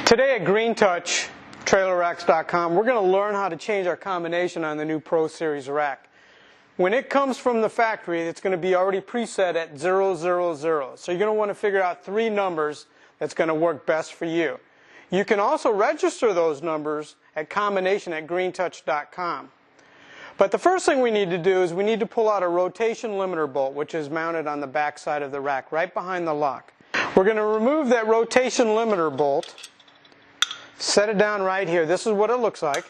Today at GreenTouchTrailerRacks.com, we're going to learn how to change our combination on the new Pro Series rack. When it comes from the factory, it's going to be already preset at 000. So you're going to want to figure out 3 numbers that's going to work best for you. You can also register those numbers at combination at GreenTouch.com. But the first thing we need to do is we need to pull out a rotation limiter bolt, which is mounted on the back side of the rack, right behind the lock. We're going to remove that rotation limiter bolt, set it down right here. This is what it looks like.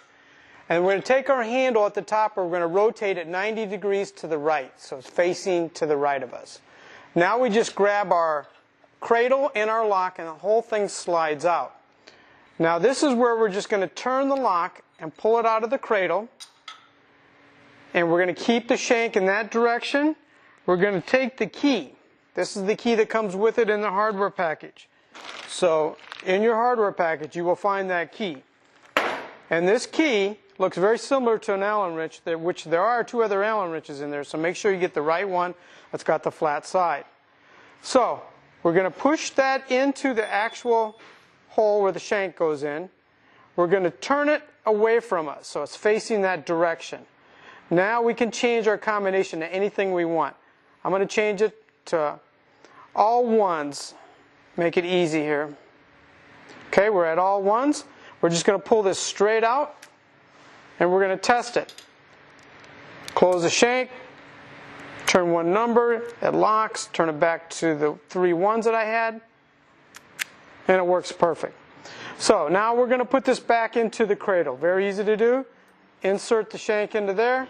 And we're going to take our handle at the top, and we're going to rotate it 90 degrees to the right, so it's facing to the right of us. Now we just grab our cradle and our lock, and the whole thing slides out. Now this is where we're just going to turn the lock and pull it out of the cradle. And we're going to keep the shank in that direction. We're going to take the key. This is the key that comes with it in the hardware package. So in your hardware package, you will find that key. And this key looks very similar to an Allen wrench, which there are 2 other Allen wrenches in there. So make sure you get the right one that's got the flat side. So we're going to push that into the actual hole where the shank goes in. We're going to turn it away from us, so it's facing that direction. Now we can change our combination to anything we want. I'm going to change it to all ones. Make it easy here. Okay, we're at all ones. We're just going to pull this straight out, and we're going to test it. Close the shank, turn one number, it locks, turn it back to the 3 ones that I had, and it works perfect. So now we're going to put this back into the cradle. Very easy to do. Insert the shank into there,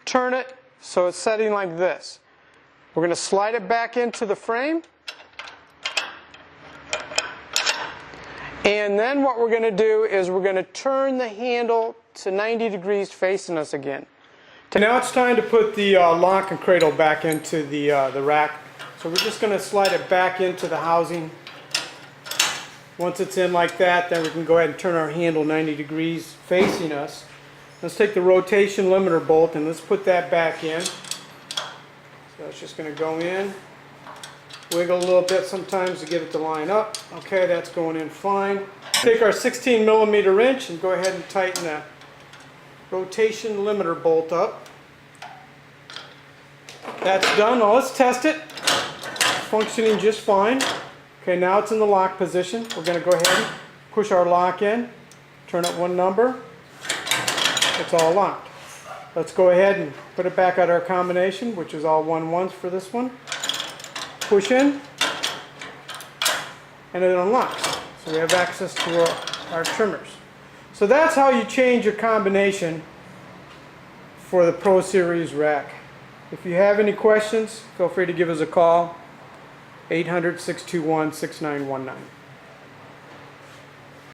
turn it so it's setting like this. We're going to slide it back into the frame. And then what we're going to do is we're going to turn the handle to 90 degrees facing us again. Now it's time to put the lock and cradle back into the rack. So we're just going to slide it back into the housing. Once it's in like that, then we can go ahead and turn our handle 90 degrees facing us. Let's take the rotation limiter bolt and let's put that back in. So it's just going to go in. Wiggle a little bit sometimes to get it to line up. Okay, that's going in fine. Take our 16 millimeter wrench and go ahead and tighten the rotation limiter bolt up. That's done. Now let's test it. Functioning just fine. Okay, now it's in the lock position. We're going to go ahead and push our lock in. Turn up one number. It's all locked. Let's go ahead and put it back at our combination, which is all 1 ones for this one. Push in, and it unlocks. So we have access to our trimmers. So that's how you change your combination for the Pro Series rack. If you have any questions, feel free to give us a call, 800-621-6919.